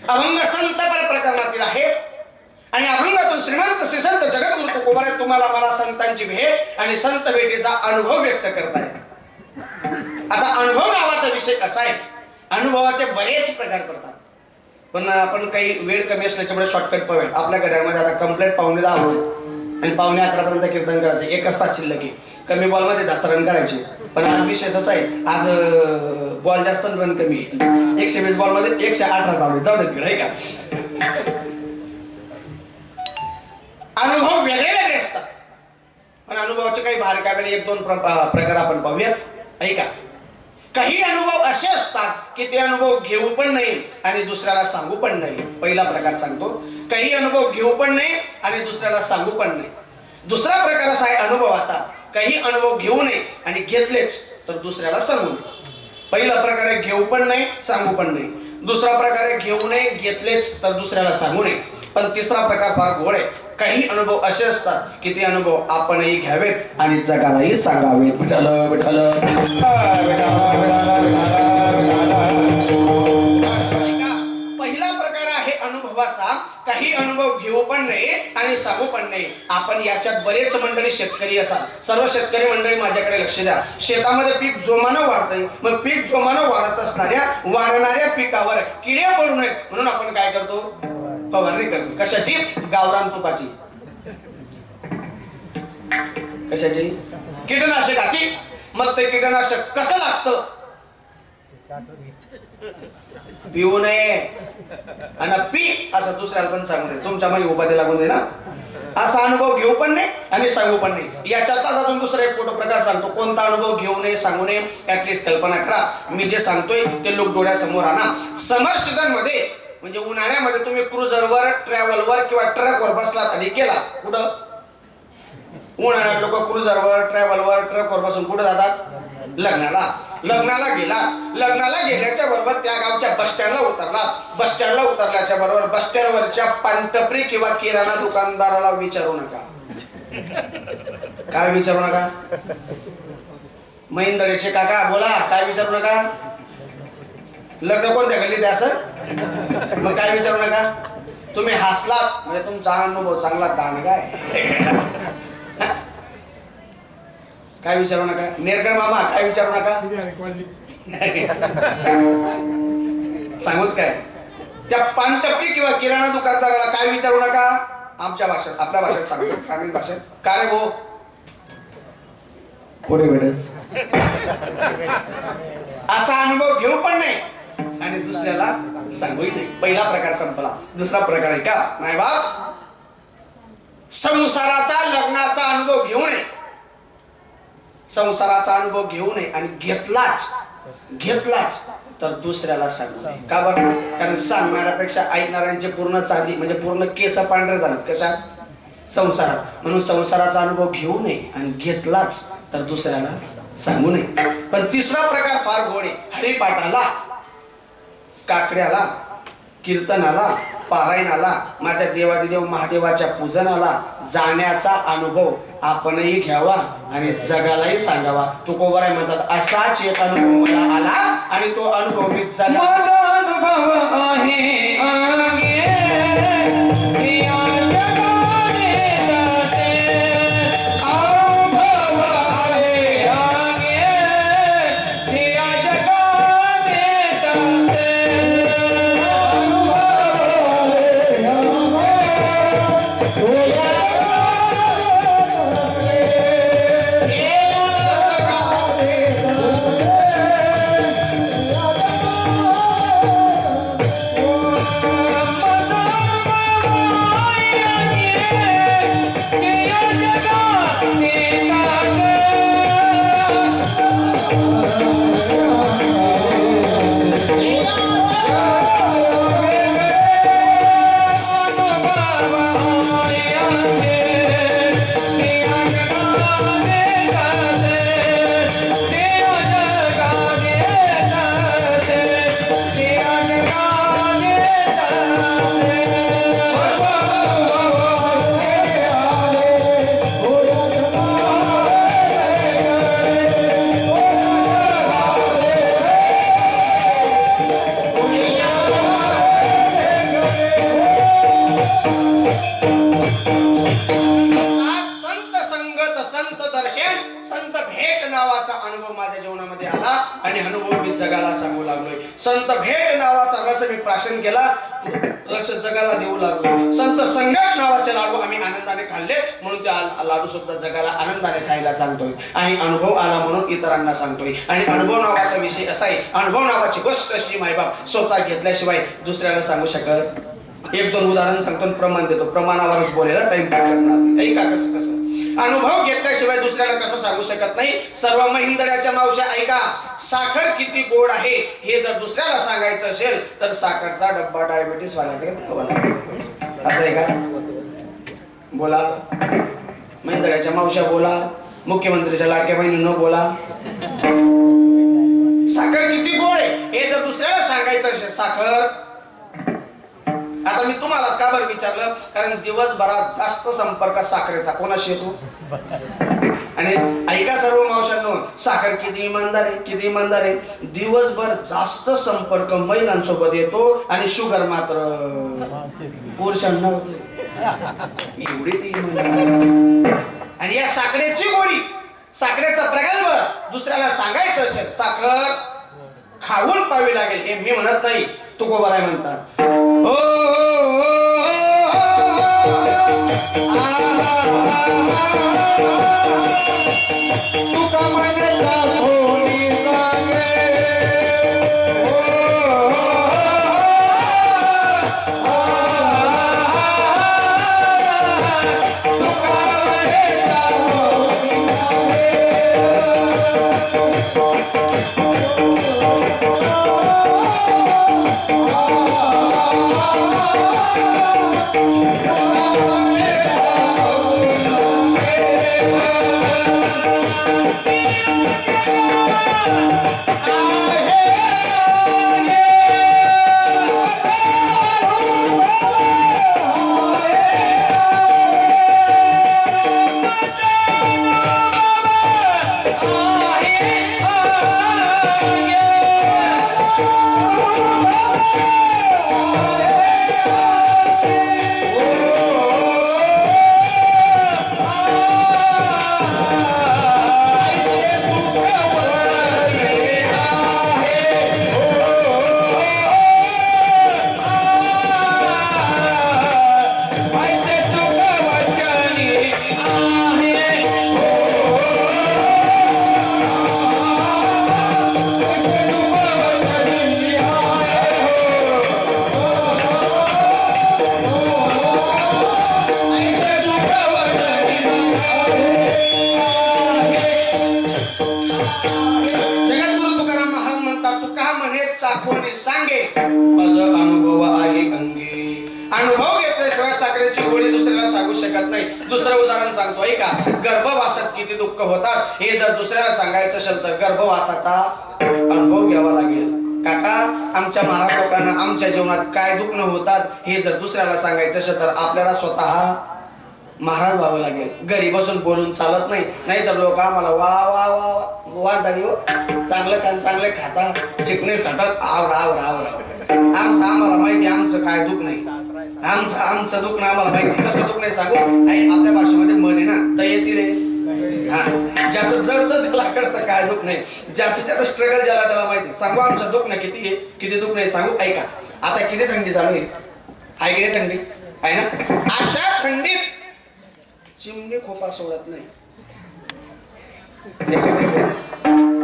अभंग संत पर प्रकरणातील आहे आणि अभंगातून श्रीमंत श्रीसंत जगद्गुरु तुकोबारे तुम्हाला मला संतांची भेट आणि संत भेटीचा अनुभव व्यक्त करताय. आता अनुभव नावाचा विषय कसा आहे, अनुभवाचे बरेच प्रकार पडतात, पण आपण काही वेळ कमी असल्याच्यामुळे शॉर्टकट पाहूया. आपल्या घड्याळमध्ये आता कंप्लीट 9:45 आणि 9:11 पर्यंत कीर्तन करायचं, 1 तास शिल्लक आहे. कमी बॉलमध्ये जास्त रन करायचे, पण आज विषय असा आहे, आज बॉल जास्त रन कमी आहे. 120 बॉलमध्ये 118 चालू, जाऊ दे तिकडे आहे का. अनुभव वेगळे वेगळे असतात, पण अनुभवाचे काही भार काय 1-2 प्रकार आपण पाहूयात. ऐका, काही अनुभव असे असतात की ते अनुभव घेऊ पण नाही आणि दुसऱ्याला सांगू पण नाही. पहिला प्रकार सांगतो, काही अनुभव घेऊ पण नाही आणि दुसऱ्याला सांगू पण नाही. दुसरा प्रकार असा आहे अनुभवाचा, काही अनुभव घेऊ नये आणि घेतलेच तर दुसऱ्याला सांगू नये. पहिला प्रकार आहे घेऊ पण नाही, सांगू पण नाही. दुसरा प्रकार आहे घेऊ नये, घेतलेच तर दुसऱ्याला सांगू नये. पण तिसरा प्रकार फार घोळ आहे, काही अनुभव असे असतात की ते अनुभव आपणही घ्यावेत आणि जगालाही सांगावेत. विठ्ठल विठ्ठल. पहिला प्रकार आहे अनुभवाचा, काही अनुभव घेऊ पण नाही आणि सांगू पण नाही. आपण याच्यात बरेच मंडळी शेतकरी असाल, सर्व शेतकरी मंडळी माझ्याकडे लक्ष द्या. शेतामध्ये पीक जोमानं वाढतंय, मग पीक जोमानं वाढत असणाऱ्या वाढणाऱ्या पिकावर किडे पडू नयेत म्हणून आपण काय करतो, फवारणी करतो. कशाची? गावरान तुपाची. कशाची? कीटकनाशकाची. मग ते कीटकनाशक कसं लागतं? पिऊ नये आणि पी असं दुसऱ्याला पण सांगू नये. तुमच्या मागे उपाधी लागून दे ना. असा अनुभव घेऊ पण नाही आणि सांगू पण नाही. याच्यातच अजून दुसरा एक मोठा प्रकार सांगतो. कोणता अनुभव घेऊ नये, सांगू नये, ऍटलीस्ट कल्पना करा. मी जे सांगतोय ते लोक डोळ्यासमोर आणा. समर सीझन मध्ये म्हणजे उन्हाळ्यामध्ये तुम्ही क्रुझरवर, ट्रॅव्हलवर किंवा ट्रकवर बसलात आणि गेला कुठं? उन्हाळ्यात लोक क्रुझरवर, ट्रॅव्हलवर, ट्रकवर बसून कुठं जातात? लग्नाला. लग्नाला गेला, लग्नाला गेल्याच्या बरोबर त्या गावच्या बस स्टँडला उतरला. बस स्टँडला उतरल्याच्या बरोबर बस स्टँडवरच्या पानटपरी किंवा किराणा दुकानदाराला विचारू नका. काय विचारू नका? महिंदळेचे काका बोला, काय विचारू नका? लग्न कोणत्या गल्लीत आहे असं? मग काय विचारू नका? तुम्ही हसलात म्हणजे तुमचा अनुभव चांगला दांडगा आहे. काय विचारू नका? नेरकर मामा काय विचारू नका? सांगूच काय? त्या पानटपरी किंवा किराणा दुकानदाराला काय विचारू नका? आमच्या भाषेत, आपल्या भाषेत सांगतो, ग्रामीण भाषेत. का रे भाऊ पुढे भेटस. असा अनुभव घेऊ पण नाही आणि दुसऱ्याला सांगूही नाही. पहिला प्रकार संपला. दुसरा प्रकार आहे का नाही बाप, संसाराचा, लग्नाचा अनुभव घेऊ नये. संसाराचा अनुभव घेऊ नये आणि घेतलाच तर दुसऱ्याला सांगू नये. का बरं? कारण सांगणाऱ्यापेक्षा ऐकणाऱ्यांचे पूर्ण चांदी म्हणजे पूर्ण केस पांढरे झाले. कशा? संसारात. म्हणून संसाराचा अनुभव घेऊ नये आणि घेतलाच तर दुसऱ्याला सांगू नये. पण तिसरा प्रकार फार गोड आहे. हरिपाठाला, काकड्याला, कीर्तनाला, पारायणाला, माझ्या देवादिदेव महादेवाच्या पूजनाला जाण्याचा अनुभव आपणही घ्यावा आणि जगालाही सांगावा. तुकोबाराय म्हणतात असाच एक अनुभव मला आला आणि तो अनुभव मी अनुभव आहे. नावाचा अनुभव माझ्या जीवनामध्ये आला आणि अनुभव मी जगाला सांगू लागलोय. संत भेट नावाचा रस मी प्राशन केला, रस जगाला देऊ लागलो. संत संगत नावाचे लाडू आम्ही आनंदाने खाल्ले म्हणून त्या लाडू सुद्धा जगाला आनंदाने खायला सांगतोय. आणि अनुभव आला म्हणून इतरांना सांगतोय. आणि अनुभव नावाचा विषय असा आहे, अनुभव नावाची गोष्ट अशी मायबाप स्वतः घेतल्याशिवाय दुसऱ्याला सांगू शकत. एक दोन उदाहरण सांगतो, प्रमाण देतो, प्रमाणावरच बोलायला टाइमपास करणार नाही. ऐका कसं कसं अनुभव घेतल्याशिवाय दुसऱ्याला कसं सांगू शकत नाही. सर्व महिंद्राच्या मावश्या ऐका, साखर किती गोड आहे हे जर दुसऱ्याला सांगायचं असेल तर साखरचा डब्बा डायबिटीस वाल्याकडे द्यावा लागेल. असं आहे का? बोला, महिंद्राच्या मावश्या बोला, मुख्यमंत्रीच्या लाडक्या बहिणींनो बोला. साखर किती गोड आहे हे जर दुसऱ्याला सांगायचं असेल, साखर. आता मी तुम्हालाच का बरं विचारलं, कारण दिवसभरात जास्त संपर्क साखरेचा कोणाशी येतो. आणि ऐका सर्व मावशांनो, साखर किती इमानदार आहे, किती इमानदार आहे. दिवसभर जास्त संपर्क महिलांसोबत येतो आणि शुगर मात्र पुरुषांना होतो. एवढी ती इमानदार. आणि या साखरेची गोडी, साखरेचा प्रगल्भ दुसऱ्याला सांगायचं असेल, साखर खाऊन पाहावी लागेल. हे मी म्हणत नाही, तुकोबाराय म्हणतात. हो तुका म्हणता थोडी सांगे, दुसरं उदाहरण सांगतो ऐका. गर्भवासात किती दुःख होतात हे जर दुसऱ्याला सांगायचं असेल तर गर्भवासाचा अनुभव घ्यावा लागेल. काका, आमच्या महाराज लोकांना आमच्या जीवनात काय दुःख होतात हे जर दुसऱ्याला सांगायचं असेल तर आपल्याला स्वतः महाराज व्हावं लागेल. घरी बसून बोलून चालत नाही. नाही तर लोक आम्हाला वा वा वा वा दादी हो, चांगलं काम चांगलं खाता, शिकणे सटक आवड आवड आवड. आम्हाला माहिती आमचं काय दुःख नाही. आमचं दुःख नाही आम्हाला माहिती. कसं दुःख नाही सांगू. आई आपल्या भाषेमध्ये म्हण आहे ना, दयेती रे. हा, ज्याचं जडतं त्याला कळतं काय दुःख नाही. ज्याचं त्याचं स्ट्रगल ज्याला त्याला माहिती. सांगू आमचं दुःख नाही किती आहे, किती दुःख नाही सांगू. ऐका, आता किती थंडी चालू आहे. आहे की थंडी आहे ना. अशा थंडीत चिमणी खोपा सोडत नाही.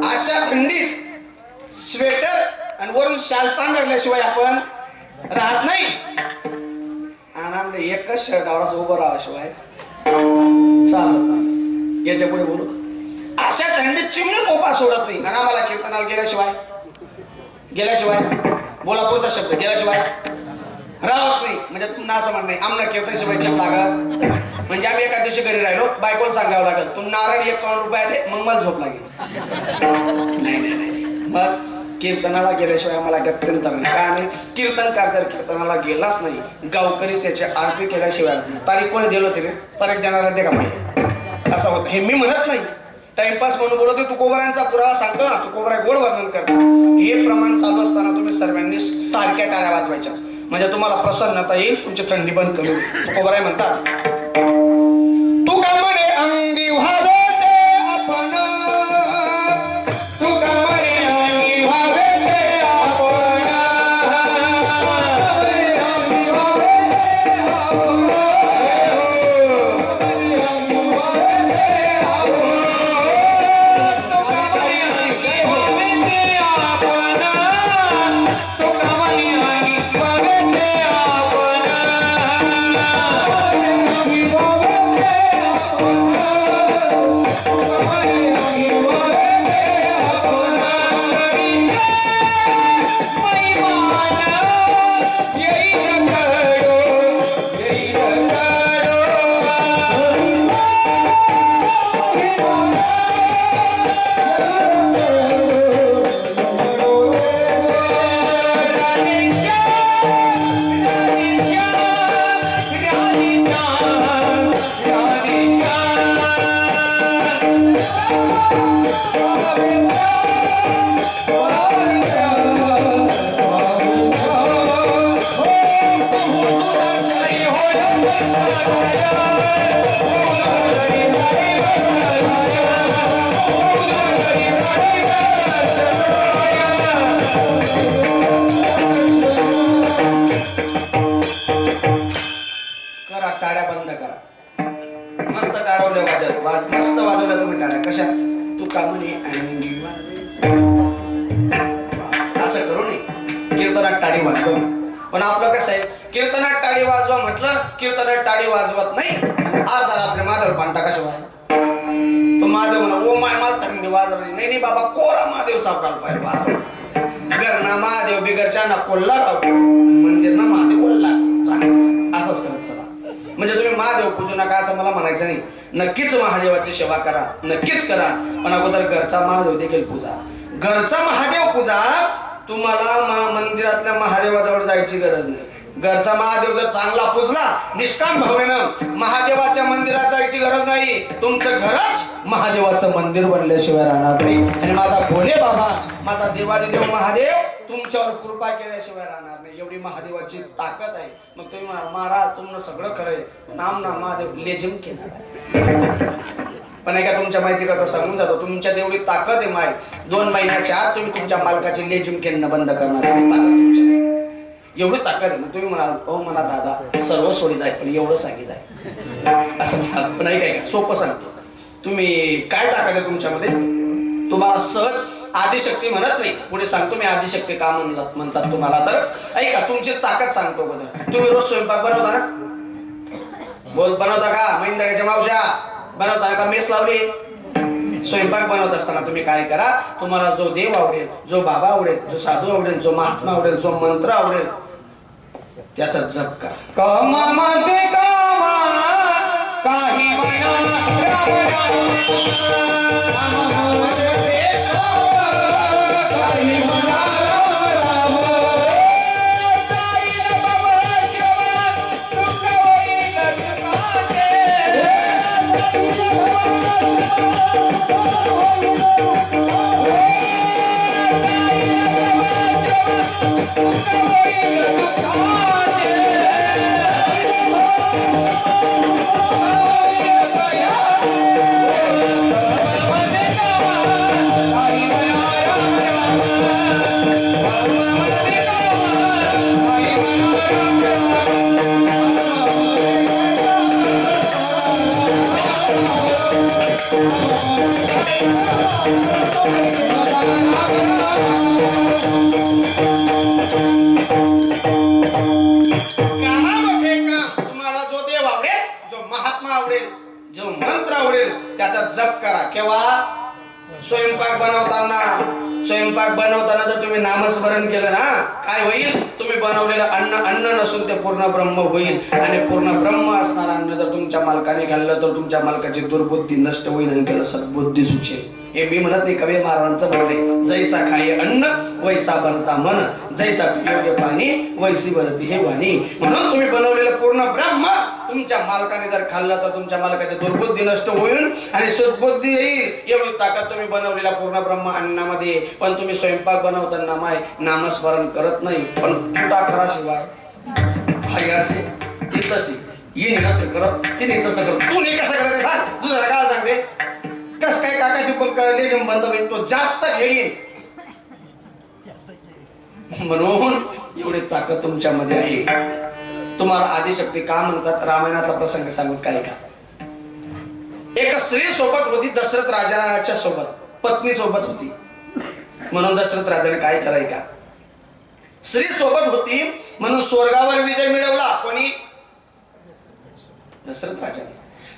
अशा थंडीत स्वेटर आणि वरून शाल पांघरल्याशिवाय आपण राहत नाही. आणि आपलं एकच शर्टावरच उभं राहाशिवाय चालत नाही. याच्या पुढे बोलू. अशा थंडीत चिमणी खोपा सोडत नाही. आणि आम्हाला कीर्तनाला गेल्याशिवाय बोला पुढचा शब्द गेल्याशिवाय राहत नाही. म्हणजे तुम्हाला असं म्हणणं नाही आम्हाला कीर्तनाशिवाय चेप लागत. म्हणजे आम्ही एका दिवशी घरी राहिलो, बायकोला सांगावं लागेल तू नारळ 1 रुपये दे, मग मला झोप लागेल. नाही. मग कीर्तनाला गेल्याशिवाय आम्हाला गत्यंतर नाही. काय नाही, कीर्तनकार जर कीर्तनाला गेलाच नाही, गावकरी त्याच्या आरती केल्याशिवाय तारीख कोणी दिलं तरी तारीख देणारा ते का माहिती. असं होतं. हे मी म्हणत नाही, टाइमपास म्हणून बोलतो. तुकोबारांचा पुरावा सांगतो ना, तुकोबारा गोड वर्णन करतो. हे प्रमाण चालू असताना तुम्ही सर्वांनी सारख्या टाळ्या वाजवायच्या, म्हणजे तुम्हाला प्रसन्नता येईल, तुमची थंडी बंद करू. तुकोबाराय म्हणतात, तू का म्हणे अंगी व्हावे ते आपण का म्हणे असं करू नये. कीर्तनात टाळी वाजवा. पण आपलं कसं आहे, कीर्तनात टाळी वाजवा म्हटलं, कीर्तनात टाळी वाजवत नाही. अर्धा रात्री माधव पांटा कशा व्हाय तो महादेव म्हणा ओ माय मला थंडी वाजवली नाही. नाही बाबा कोरा महादेव सापडायला पाहिजे. घरना महादेव बिगरच्या ना कोल्हा राव मंदिर ना महादेव बोलला असंच करत चला. म्हणजे तुम्ही महादेव पूजू नका असं मला म्हणायचं नाही. नक्कीच महादेवाची सेवा करा, नक्कीच करा, पण अगोदर घरचा महादेव देखील पूजा. घरचा महादेव पूजा. तुम्हाला मंदिरातल्या महादेवाजवळ जायची गरज नाही. घरचा महादेव जर चांगला पुजला निष्काम भावनेनं महादेवाच्या मंदिरात जायची गरज नाही. तुमचं घरच महादेवाचं मंदिर बनल्याशिवाय राहणार नाही. आणि माझा भोले बाबा, माझा देवादिदेव महादेव तुमच्यावर कृपा केल्याशिवाय राहणार नाही. एवढी महादेवाची ताकद आहे. मग तुम्ही म्हणा महाराज तुमनं सगळं खरंय, नाम ना महादेव लेजिम केला. पण एका तुमच्या माहिती करता सांगून जातो, तुमच्यात एवढी ताकद आहे माय, 2 महिन्याच्या आत तुम्ही तुमच्या मालकाचे लेजिम केलं बंद करणार. ताकद तुमच्या एवढी ताकद आहे. मग तुम्ही म्हणाल हो म्हणा दादा सर्व सोडीत आहे पण एवढं सांगित आहे असं म्हणाल. पण नाही काय सोपं सांगतो. तुम्ही काय ताकद आहे तुमच्यामध्ये. तुम्हाला सहज आदिशक्ती म्हणत नाही. पुढे सांगतो मी आदिशक्ती का म्हणतात तुम्हाला. तर ऐका तुमची ताकद सांगतो. बघा तुम्ही रोज स्वयंपाक बनवता ना, बनवता का महिंदड्याच्या मावश्या बनवता का मेस लावली. स्वयंपाक बनवत असताना तुम्ही काय करा, तुम्हाला जो देव आवडेल, जो बाबा आवडेल, जो साधू आवडेल, जो महात्मा आवडेल, जो मंत्र आवडेल त्याचा जप करा. कामामध्ये कामा काही जप करा. केव्हा स्वयंपाक बनवताना जर तुम्ही नामस्मरण केलं ना काय होईल, तुम्ही बनवलेलं अन्न नसून ते पूर्ण ब्रह्म होईल. आणि पूर्ण ब्रह्म असणार अन्न जर तुमच्या मालकाने खाल्लं तर तुमच्या मालकाची दुर्बुद्धी नष्ट होईल आणि त्याला सद्बुद्धी सुचेल. हे मी म्हणत नाही, कबीर महाराजांचं म्हणणे जैसा खाये अन्न वैसा बनता मन, जैसा पियोगे पाणी वैसी बनती हे वाणी. म्हणून तुम्ही बनवलेलं पूर्ण ब्रह्म तुमच्या मालकाने जर खाल्लं तर तुमच्या मालकाची दुर्बुद्धी नष्ट होईल आणि सद्बुद्धी येईल. एवढी ताकद तुम्ही बनवलेल्या पूर्ण ब्रह्म अन्नामध्ये. पण तुम्ही स्वयंपाक बनवताना माय नामस्मरण करत नाही, पण तुटा करा शिवाय हाय असे ती तशी येणे असं करत तिने तसं करत तू नाही कसं करत सांग. दुसऱ्या काय सांगते कस काय काकाची लेजम बंद होईल तो जास्त खेळीन. म्हणून एवढी ताकद तुमच्यामध्ये आहे. तुम्हाला आदिशक्ती का म्हणतात, रामायणाचा प्रसंग सांगूत काय का. एक स्त्री सोबत होती दशरथ राजाच्या सोबत, पत्नी सोबत होती. म्हणून दशरथ राजाने काय कराय का, स्त्री सोबत होती म्हणून स्वर्गावर विजय मिळवला. कोणी, दशरथ राजाने.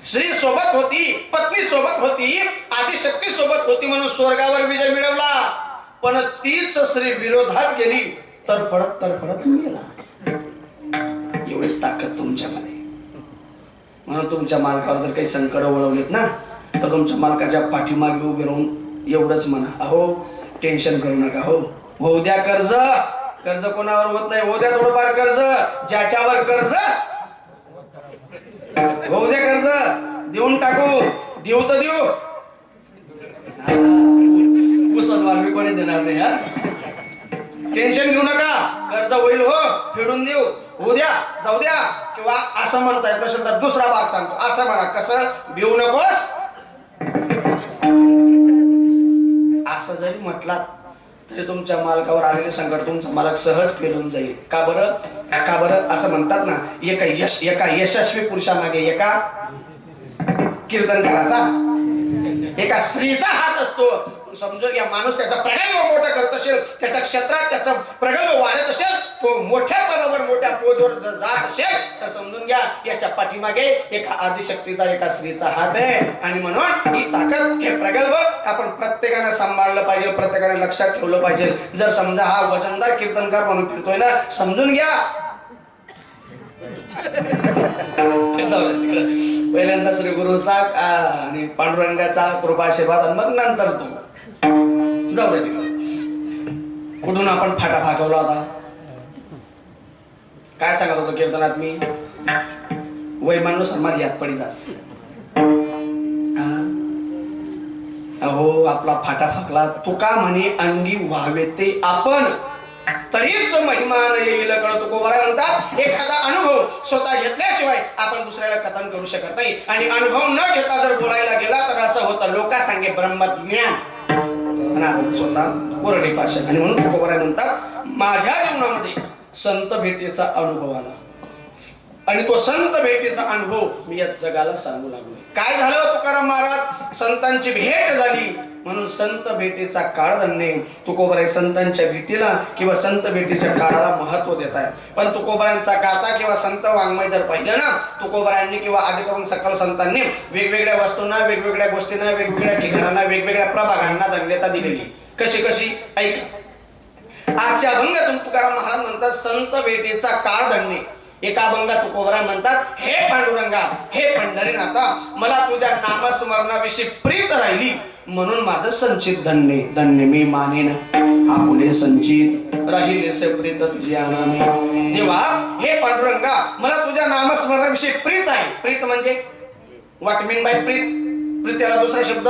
स्त्री सोबत होती, पत्नी सोबत होती, आदिशक्ती सोबत होती म्हणून स्वर्गावर विजय मिळवला. पण तीच स्त्री विरोधात गेली तर फडत गेला. एवढी ताकद तुमच्यामध्ये. म्हणून तुमच्या मालकावर जर काही संकट वळवलीत ना तर तुमच्या मालकाच्या पाठीमागे उभे राहून एवढंच म्हणा, अहो टेन्शन करू नका, हो द्या कर्ज. कर्ज कोणावर होत नाही, हो द्या थोडंफार कर्ज. ज्याच्यावर कर्ज होऊ द्या, कर्ज देऊन टाकू, देऊ तर देऊ. मुसलमान मी कोणी देणार नाही. हा टेन्शन घेऊ नका, कर्ज होईल, हो फेडून देऊ, होऊ द्या, जाऊ द्या. किंवा असं म्हणता येत नसेल तर दुसरा भाग सांगतो, असं म्हणा, कसं भिवू नकोस. असं जरी म्हटलात तरी तुमच्या मालकावर आलेले संकट तुमचा मालक सहज फेडून जाईल. का बरं असं म्हणतात ना, एका यशस्वी पुरुषामागे एका कीर्तनकाराचा एका स्त्रीचा हात असतो. समजून घ्या, माणूस त्याचा प्रगल्भ मोठा करत असेल, त्याच्या क्षेत्रात त्याचा प्रगल्भ वाढत असेल, तो मोठ्या पदावर मोठ्या पोजवर जात असेल, तर समजून घ्या याच्या पाठीमागे एका आदिशक्तीचा, एका स्त्रीचा हात आहे. आणि म्हणून ही ताकद, हे प्रगल्भ आपण प्रत्येकाने सांभाळलं पाहिजे, प्रत्येकाने लक्षात ठेवलं पाहिजे. जर समजा हा वजनदार कीर्तनकार म्हणून फिरतोय ना, समजून घ्या पहिल्यांदा श्री गुरुचा आणि पांडुरंगाचा कृपा आशीर्वाद आणि मग नंतर तू जाऊ दे तिकडे. कुठून आपण फाटा फाकवला होता, काय सांगत होतो कीर्तनात मी, वैमानुसार माझी हात पडी जास. अहो आपला फाटा फाकला, तुका म्हणे अंगी व्हावे ते आपण, तरीच महिमान येईल कळतो. तुकोबाराय म्हणतात एखादा अनुभव स्वतः घेतल्याशिवाय आपण दुसऱ्याला कथन करू शकत नाही. आणि अनुभव न घेता जर बोलायला गेला तर असं होतं लोका सांगे ब्रह्मज्ञान, आणि आपण स्वतः कोरडी भाषा. आणि म्हणून तुकोबाराय म्हणतात माझ्या जीवनामध्ये संत भेटीचा अनुभव आला, आणि तो संत भेटीचा अनुभव मी या जगाला सांगू लागलो. काय झालं तुकाराम महाराज, संतांची भेट झाली म्हणून संत भेटीचा काळ धन्य. तुकोबाराय संतांच्या भेटीला किंवा संत भेटीच्या काळाला महत्व देत आहे. पण तुकोबारायांचा गाथा किंवा संत वाङ्मय जर पाहिलं ना, तुकोबारायांनी किंवा आधी करून सकल संतांनी वेगवेगळ्या वस्तूंना, वेगवेगळ्या गोष्टींना, वेगवेगळ्या ठिकाणांना, वेगवेगळ्या प्रभागांना धन्यता दिलेली. कशी कशी ऐका. आजच्या अभंगातून तुकाराम महाराज म्हणतात संत भेटीचा काळ धन्य. एका अभंगात तुकोबाराय म्हणतात हे पांडुरंगा, हे पंढरीनाथा, मला तुझ्या नामस्मरणाविषयी प्रीत राहिली म्हणून माझं संचित धन्य. धन्य मी मानेन आपुले संचित राहिले से प्रीत तुझी आनाने. देवा हे पांडुरंगा, मला तुझ्या नामस्मरणाविषयी प्रीत आहे. प्रीत म्हणजे व्हॉट मीन बाय प्रीत? प्रीत याला दुसरा शब्द.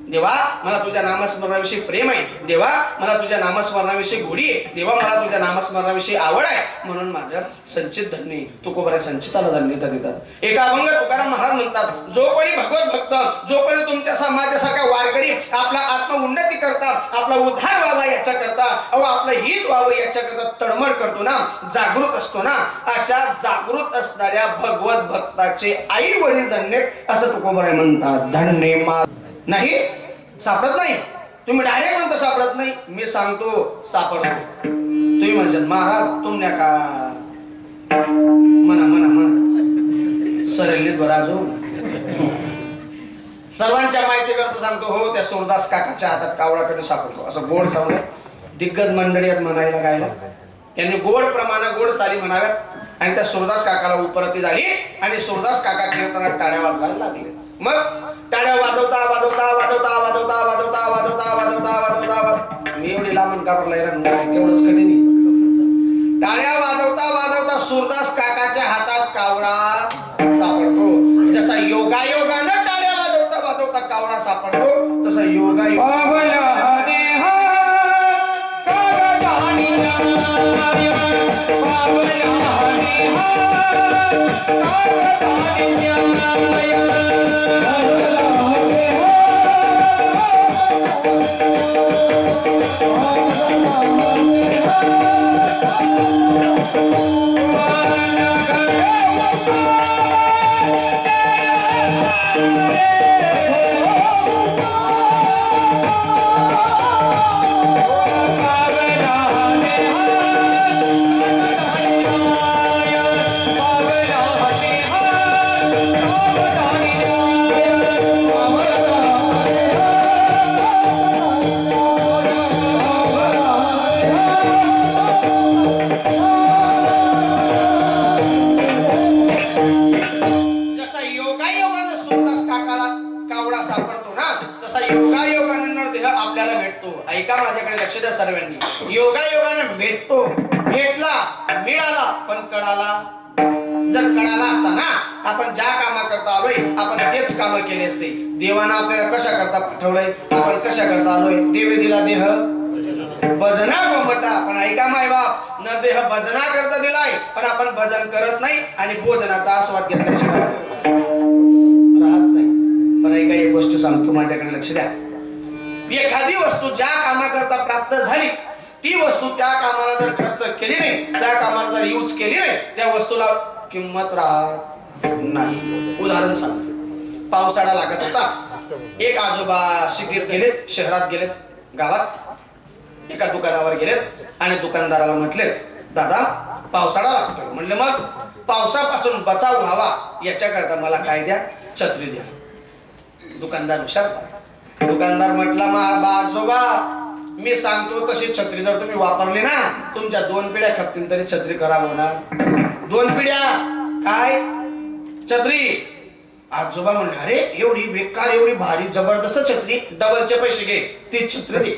देवा मला तुझ्या नामस्मरणाविषयी प्रेम आहे, देवा मला तुझ्या नामस्मरणाविषयी गोडी आहे, देवा मला तुझ्या नामस्मरणाविषयी आवड आहे म्हणून माझं संचित धन्य. तुकोबाराय संचिताला धन्यता देतात. एका अभंग तुकाराम महाराज म्हणतात जो कोणी भगवत भक्त, जो कोणी तुमच्या समाजासारखा वारकरी आपला आत्म उन्नती करता, आपला उद्धार व्हावा याच्या करता, अहो आपलं हित व्हावं याच्या करता तडमड करतो ना, जागृत असतो ना, अशा जागृत असणाऱ्या भगवत भक्ताचे आई वडील धन्य असं तुकोबाराय म्हणतात. धन्य मा नाही सापडत नाही, तुम्ही डायरेक्ट म्हणता सापडत नाही, मी सांगतो सापडतो. तुम्ही म्हणशाल महाराज तुमने का म्हणा म्हणा म्हणा सरलीत बराजो. सर्वांच्या माहिती करतो सांगतो हो, त्या सूरदास काकाच्या हातात कावळा कधी सापडतो असं गोड सांगलं. दिग्गज मंडळी आहेत म्हणायला गायला, यांनी गोड प्रमाणे गोड चाली म्हणाव्यात. आणि त्या सूरदास काकाला उपरती झाली आणि सूरदास काका कीर्तनात टाळ्या वाजवायला लागले. मग टाळ्या वाजवता वाजवता वाजवता वाजवता वाजवता वाजवता वाजवता वाजवता मी एवढी लांबून कापरला तेवढंच कडे नाही. टाळ्या वाजवता वाजवता सूरदास काकाच्या हातात कावळा सापडतो. जसा योगायोगानं टाळ्या वाजवता वाजवता कावळा सापडतो तसा आपल्याला भेटतो. ऐका माझ्याकडे लक्ष द्या सर्वांनी. योगायोगाने भेटतो, भेटला, मिळाला, पण कळाला. जर कळाला असता ना आपण ज्या कामा करता आलोय आपण तेच काम केले असते. देवानं आपल्याला कशा करता पाठवलंय, आपण कशा करता आलोय. देवे दिला देह भजना गोमटा, पण ऐका माय बाप न देह भजना करता दिलाय पण आपण भजन करत नाही आणि भोजनाचा आस्वाद घेतल्याशिवाय राहत नाही. पण ऐका एक गोष्ट सांगतो, माझ्याकडे लक्ष द्या. एखादी वस्तू ज्या कामाकरता प्राप्त झाली ती वस्तू त्या कामाला जर खर्च केली नाही, त्या कामाला जर यूज केली नाही, त्या वस्तूला किंमत राहत नाही. उदाहरण सांगतो, पावसाळा लागत होता, एक आजोबा सिटीत गेलेत, शहरात गेलेत, गावात एका दुकानावर गेलेत आणि दुकानदाराला म्हटले, दादा पावसाळा लागतोय. म्हणले मग पावसापासून बचाव व्हावा याच्याकरता मला काय द्या, छत्री द्या. दुकानदार हुशार. दुकानदार म्हटला, आजोबा मी सांगतो तशी छत्री जर तुम्ही वापरली ना, तुमच्या 2 पिढ्या खपतील तरी छत्री खराब होणार. 2 पिढ्या काय छत्री. आजोबा म्हणले, अरे एवढी बेकार एवढी भारी जबरदस्त छत्री, डबलचे पैसे घे, तीच छत्री दे,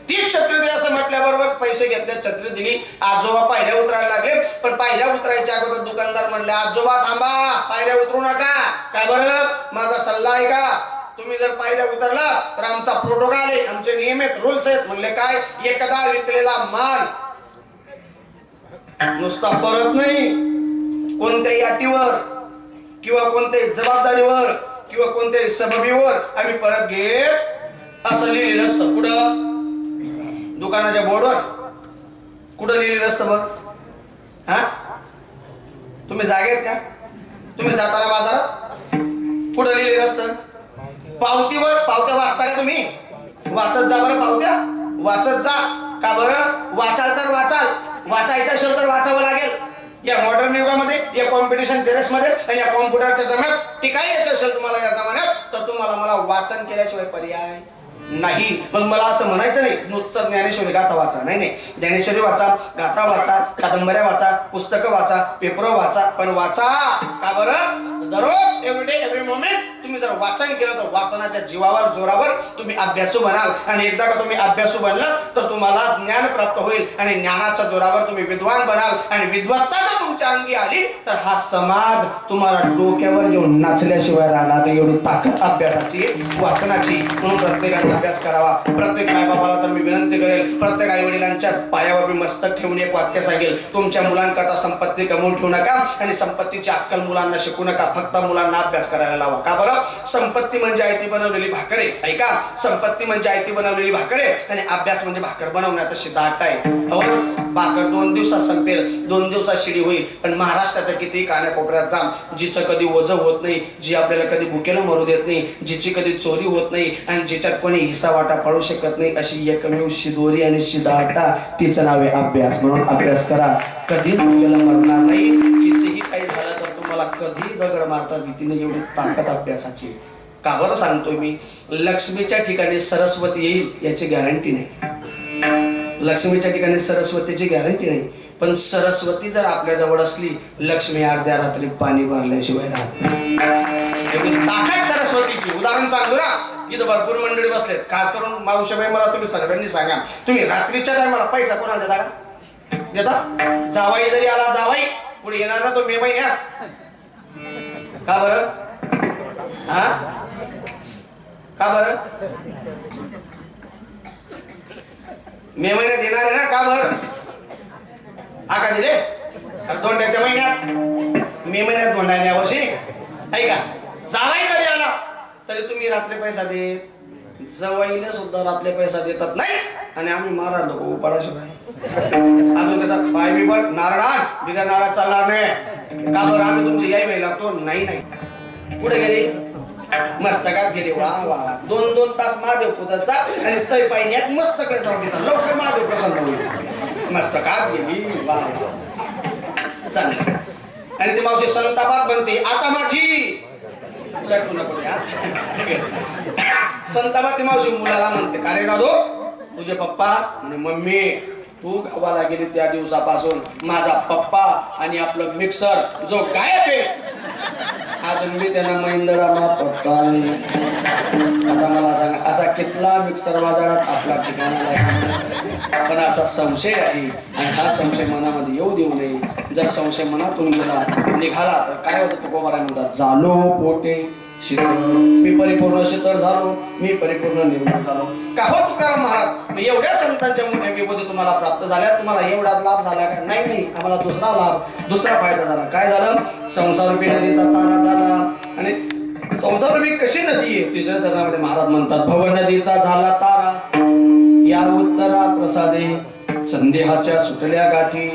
तीच छत्री दे. असं म्हटल्याबरोबर पैसे घेतले, छत्री दिली. आजोबा पायऱ्या उतरायला लागले. पण पायऱ्या उतरायच्या अगोदर दुकानदार म्हणले, आजोबा थांबा, पायऱ्या उतरू नका. काय बरं, माझा सल्ला आहे का, तुम्ही जर पायऱ्या उतरला तर आमचा प्रोटोकॉल आहे, आमचे नियम आहेत, रूल्स आहेत. म्हणले काय, एकदा विकलेला माल नुसता परत नाही, कोणत्याही अटीवर किंवा कोणत्याही जबाबदारीवर किंवा कोणत्याही सबबीवर आम्ही परत घेत असं लिहिलेलं असतं. कुठं, दुकानाच्या बोर्डवर कुठं लिहिलेलं असतं बघ. हा, तुम्ही जागेत का, तुम्ही जाताना बाजारात कुठं लिहिलेलं असतं, पावतीवर. पावत्या वाचता का तुम्ही, वाचत जा बरं, पावत्या वाचत जा. का बरं, वाचाल तर वाचाल, वाचायचं असेल तर वाचावं लागेल. या मॉडर्न युगामध्ये, या कॉम्पिटिशन जेरेस मध्ये आणि या कॉम्प्युटरच्या जमान्यात टिकाई यायचं असेल तुम्हाला या जमान्यात, तर तुम्हाला मला वाचन केल्याशिवाय पर्याय नाही. मग मला असं म्हणायचं नाही नुसतं ज्ञानेश्वरी गाथा वाचा, नाही नाही, ज्ञानेश्वरी वाचा, गाथा वाचा, कादंबऱ्या वाचा, पुस्तकं वाचा, पेपर वाचा, पण वाचा. का बरं, दररोज एव्हरी डे एव्हरी मोमेंट तुम्ही जर वाचन केलं तर वाचनाच्या जीवावर जोरावर तुम्ही अभ्यासू बनाल. आणि एकदा का तुम्ही अभ्यासू बनलात तर तुम्हाला ज्ञान प्राप्त होईल आणि ज्ञानाच्या जोरावर तुम्ही विद्वान बनाल. आणि विद्वत्ता जर तुमच्या अंगी आली तर हा समाज तुम्हाला डोक्यावर घेऊन नाचल्याशिवाय राहणार नाही. एवढी ताकद अभ्यासाची, वाचनाची. म्हणून प्रत्येकाने अभ्यास करावा. प्रत्येक मायबापाला तर मी विनंती करेल, प्रत्येक आई वडिलांच्या पायावर मी मस्तक ठेवून एक वाक्य सांगेल, तुमच्या मुलांकरता संपत्ती कमवून ठेवू नका आणि संपत्तीची अक्कल मुलांना शिकू नका, फक्त मुलांना अभ्यास करायला लावा. का बरं, संपत्ती म्हणजे आयती बनवलेली भाकर आहे. ऐका, संपत्ती म्हणजे आयती बनवलेली भाकर आहे आणि अभ्यास म्हणजे भाकर बनवण्याचा शिदाट आहे. भाकर 2 दिवसात संपेल, 2 दिवसात शिडी होईल. पण महाराष्ट्राच्या किती कानाकोपऱ्यात जा, जिचं कधी ओझं होत नाही, जी आपल्याला कधी भुकेला मरू देत नाही, जिची कधी चोरी होत नाही आणि जिच्यात कोणी हिस्सा वाटा पडू शकत नाही, अशी एकमेव शिदोरी आणि शिदाटा, तिचं नाव आहे अभ्यास. म्हणून अभ्यास करा, कधी भुकेला मरणार नाही. कितीही काही झालं तर तुम्हाला कधी दगड मारता भीती नाही, एवढी ताकद अभ्यासाची. का बरं सांगतोय मी, लक्ष्मीच्या ठिकाणी सरस्वती येईल याची गॅरंटी नाही, लक्ष्मीच्या ठिकाणी सरस्वतीची गॅरंटी नाही. पण सरस्वती जर आपल्या जवळ असली, लक्ष्मी अर्ध्या रात्री पाणी भरल्याशिवाय राहत नाही. ताकद सरस्वतीची. उदाहरण सांगतो ना, इथं भरपूर मंडळी बसलेत, खास करून मावशीबाई, मला तुम्ही सगळ्यांनी सांगा, तुम्ही रात्रीच्या टायमाला पैसा कोणाला देता का, देता? जावाई जरी आला, जावाई पुढे येणार ना तो मे महिन्यात. का बरं, हा का बरं, मे महिन्यात येणार आहे ना, का बरं, हा का दिले दोंड्याच्या महिन्यात, मे महिन्यात दोंडा आहे यावर्षी, आहे का? जावाई जरी आला तरी तुम्ही रात्री पैसा देत, जवाईने सुद्धा रात्री पैसा देतात नाही. आणि आम्ही मारा नको उपाडाशिवाय. अजून कसा पाय बिबट नारळात बिगर नारळ चालणार नाही. का बरं, आम्ही तुमची याई वेळ लागतो, नाही नाही. कुठे गेली, मस्तकात गेली. वा वा, 2-2 तास महादेव पूजाचा आणि तै पाहिण्यात मस्तक लवकर महादेव प्रसन्न होईल. मस्तकात गेली, वा चांगलं. आणि ती मावशी संतापात म्हणते, आता माझी संतापात ती मावशी मुलाला म्हणते, का रे दादू, तुझे पप्पा आणि मम्मी, तू गावाला गेली त्या दिवसापासून माझा पप्पा आणि आपलं मिक्सर जो गायब आहे, अजून मी त्यांना महिंदरामा पप्पा नाही. आता मला सांगा, असा कितला मिक्सर बाजारात आपला ठिकाणा, पण असा संशय आहे आणि हा संशय मनामध्ये येऊ देऊ नये. जर संशय मनातून गेला निघाला तर काय होतं, तो गोबारा म्हणतात, झालो पोटे शीतळ, मी परिपूर्ण शीतळ झालो, मी परिपूर्ण निर्मळ झालो. का हो तुकाराम महाराज, एवढ्या संतांच्या मोठ्या विभूती तुम्हाला प्राप्त झाल्या, तुम्हाला एवढा लाभ झाला का? नाही नाही, आम्हाला दुसरा लाभ, दुसरा फायदा झाला. काय झालं, संसारूपी नदीचा तारा झाला. आणि संसारूपी कशी नदी आहे, तिसऱ्या चरणामध्ये महाराज म्हणतात, भव नदीचा झाला तारा, या उत्तरा प्रसादे संदेहाच्या सुटल्या गाठी,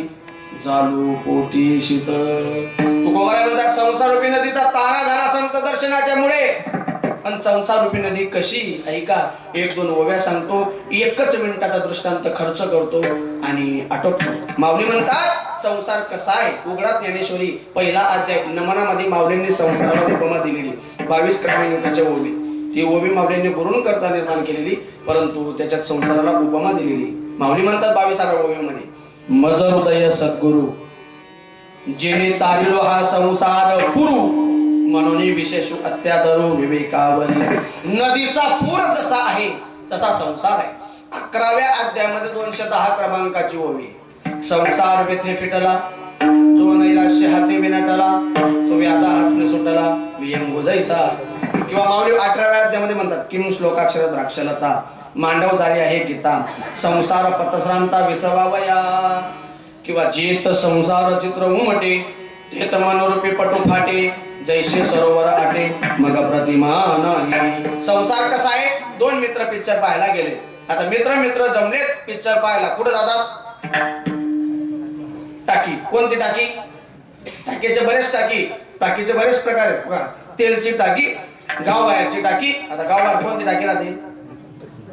झालो पोटी शीतळ. तुकोबारा म्हणतात, संसारूपी नदीचा तारा झाला संत दर्शनाच्या मुळे. पण संसार रूपी नदी कशी ऐका, एक दोन ओव्या सांगतो, एकच मिनिटाचा दृष्टांत खर्च करतो आणि आटोपतो. माऊली म्हणतात संसार कसा आहे. उघडा ज्ञानेश्वरी पहिला अध्याय नमनामध्ये माऊलींनी संसाराला उपमा दिलेली 22 क्रमांकाच्या ओवी. ती ओवी माऊलींनी गुरुन करता निर्माण केलेली, परंतु त्याच्यात संसाराला उपमा दिलेली. माऊली म्हणतात 22व्या ओवीमध्ये, मज हृदय सद्गुरु जेणे तारिलो हा संसार पुरू, म्हणून विशेष अत्यादरो विवेकावर. नदीचा पूर जसा आहे तसा संसार आहे. 11व्या अध्यायामध्ये 210 क्रमांकाची ओवी. संसार व्यथे फिटला, जो नैराश्य हाते विनटला, तो व्याधा हातने सुटला, वियंगो जैसा. किंवा माऊली 18व्या अध्यायामध्ये म्हणतात, किम श्लोकाक्षर द्राक्षलता, मांडव झाली आहे गीता, संसार पतश्रांता विसवावया. किंवा जेत संसार चित्र उमटे, तेत मनोरूपी पटू फाटे, जैसे सरोवर आटे मग प्रतिमा नाही. संसार कसा आहे. 2 मित्र पिक्चर पाहायला गेले. आता मित्र जमलेत पिक्चर पाहायला. कुठे जातात. टाकी. कोणती टाकी. टाकीचे बरेच टाकीचे बरेच प्रकार आहेत. तेलची टाकी, गावबाहेरची टाकी. आता गावबाहेर कोणती टाकी राहते.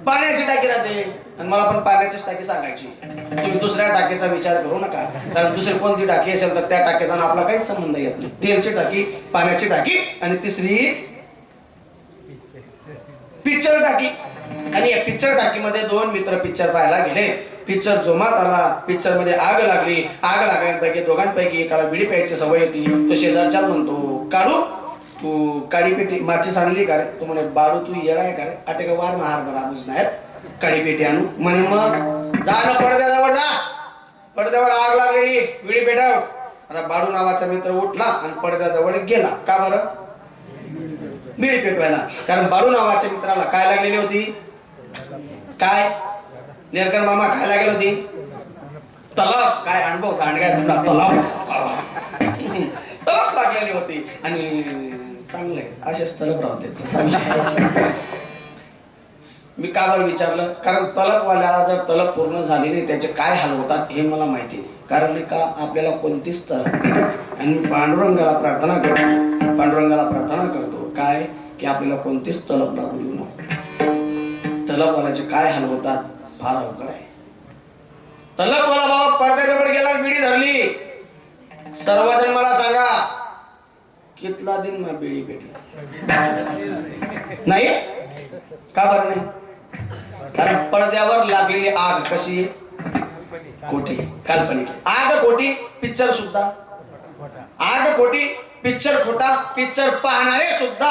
पाण्याची टाकी राहते. आणि मला पण पाण्याचीच टाकी सांगायची. तुम्ही दुसऱ्या टाकीचा विचार करू नका, कारण दुसरी कोणती टाकी असेल तर त्या टाकीचा आपला काहीच संबंध येत नाही. तेलची टाकी, पाण्याची टाकी आणि तिसरी पिक्चर टाकी. आणि या पिक्चर टाकीमध्ये 2 मित्र पिक्चर पाहायला गेले. पिक्चर जोमात आला. पिक्चर मध्ये आग लागली. आग लागल्यापैकी दोघांपैकी एकाला बिडी प्यायची सवय होती. तो शेजारच्या म्हणतो, काढू तू काडी पेटी माची आणली का रे. तो म्हणे, बाळू तू येडा आहे का रे, आटे का वार महार बराबूच नाही काडी पेटी आणू म्हणे. मग जा ना पडद्याजवळ जा, पडद्यावर आग लागलेली, विडी पेटाव. आता बाळू नावाचा मित्र उठला आणि पडद्याजवळ गेला. का बरं. बिडी पेटवायला. कारण बाळू नावाच्या मित्राला काय लागलेली होती. काय नेरकर मामा काय लागेल होती. तलाव. काय अनुभव दांडगा तुला. तलाव लागलेली होती. आणि चांगले असेच तलप राहते. मी का बरं विचारलं, कारण तलपवाल्याला जर तलप पूर्ण झाली नाही त्याचे काय हाल होतात हे मला माहिती नाही. कारण का आपल्याला कोणतीच तलप नाही. आणि मी पांडुरंगाला प्रार्थना करतो काय की आपल्याला कोणतीच तलप लागू देऊ नको. तलपवाल्याचे काय हाल होतात फार अवघड आहे. तलपवाला बाबा पडद्याजवळ गेला, बिडी धरली. सर्वजण मला सांगा कितला दिन मग बिडी पेटी नाही. का बरं नाही. कारण पडद्यावर लागलेली आग कशी खोटी, काल्पनिक. आग खोटी, पिक्चर सुद्धा आग खोटी, पिक्चर खोटा, पिक्चर पाहणारे सुद्धा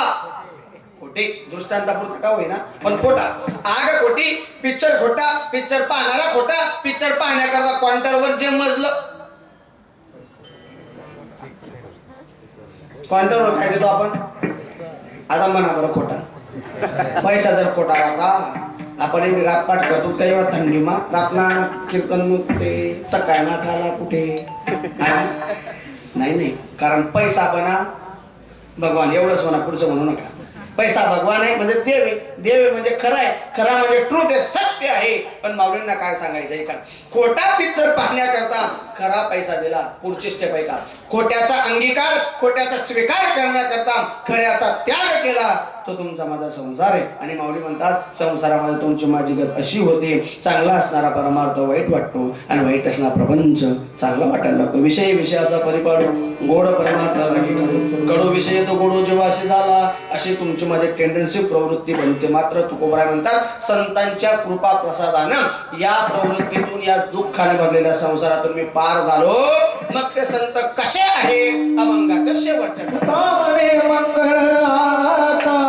खोटे. दृष्टांतापुरता का होईना पण खोटा. आग खोटी, पिक्चर खोटा, पिक्चर पाहणारा खोटा. पिक्चर पाहण्याकरता काउंटरवर जे मजलं, काउंटरवर काय देतो आपण. आता म्हणा बरं खोटा. पैसा जर खोटा राहता आपण रातपाट करतो काही वेळा थंडीमा रातना कीर्तन ते सकाळ नाकाला कुठे नाही. कारण पैसा बना भगवान एवढंच म्हणा, पुढचं म्हणू नका. पैसा भगवान आहे म्हणजे देव म्हणजे खरं आहे. खरा म्हणजे ट्रूथ आहे, सत्य आहे. पण माऊलींना काय सांगायचंय का, खोटा पिक्चर पाहण्याकरता खरा पैसा दिला. पुढची स्टेप आहे का, खोट्याचा अंगीकार, खोट्याचा स्वीकार करण्याकरता खऱ्याचा त्याग केला, तो तुमचा माझा संसार आहे. आणि माऊली म्हणतात संसारामध्ये तुमची माझी गत अशी होती, चांगला असणारा परमार्थ वाईट वाटतो आणि वाईट असणारा प्रपंच चांगला वाटायला लागतो. विषयाचा परिपाडू गोड परमार्थाला कडू विषय तो गोडो जेव्हाशी झाला, अशी तुमची माझी टेंडन्सी प्रवृत्ती बनते. मात्र तुकोबराय म्हणतात संतांच्या कृपा प्रसादानं या प्रवृत्तीतून या दुःखाने भरलेल्या संसारातून मी पार झालो. मग ते संत कसे आहे अभंगाच्या शेवटच्या मंगळ आता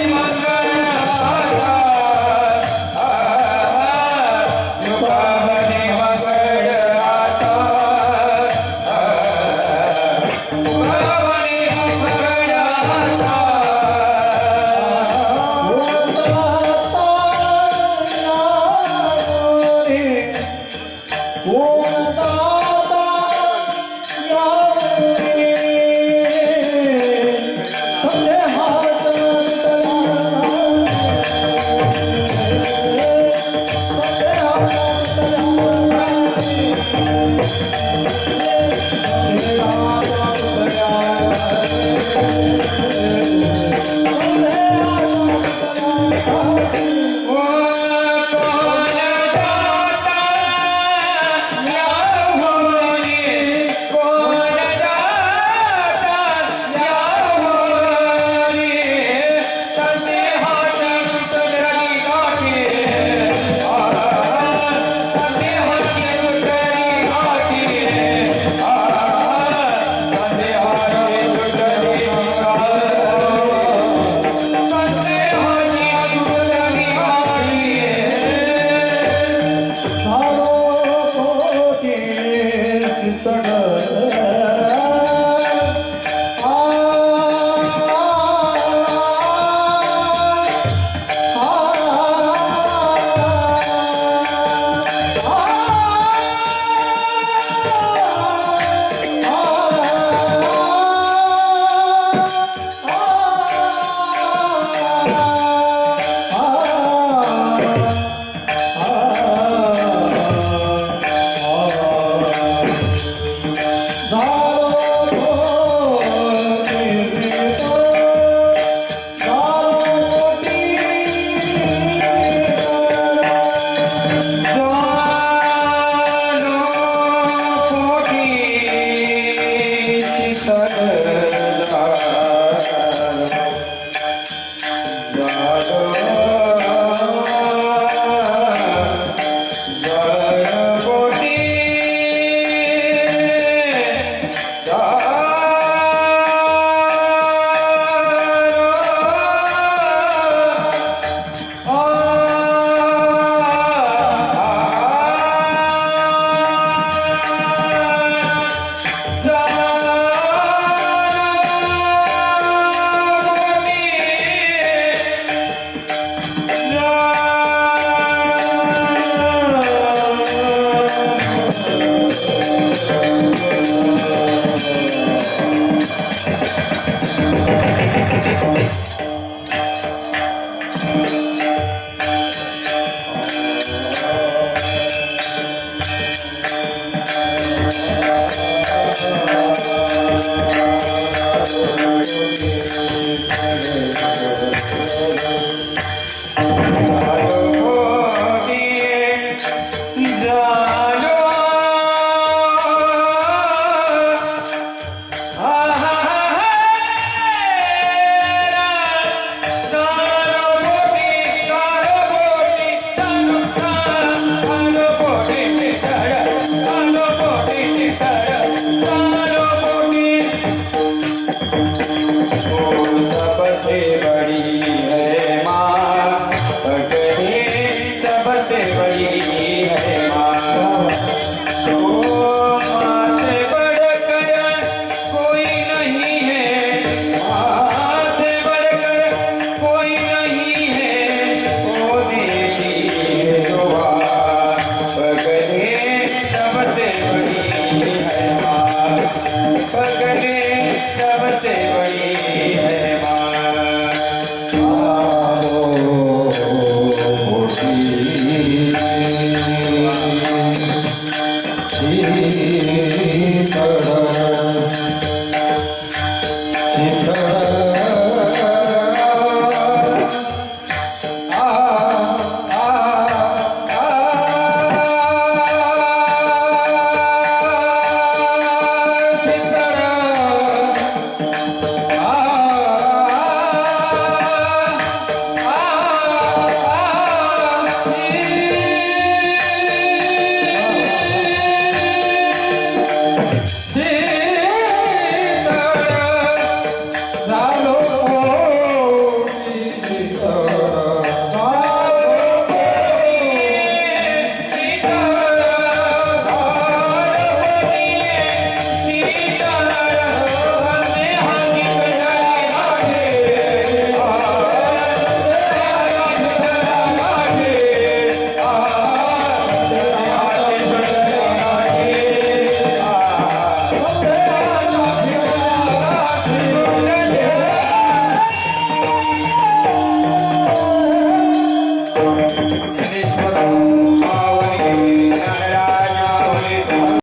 मंगल शीतळ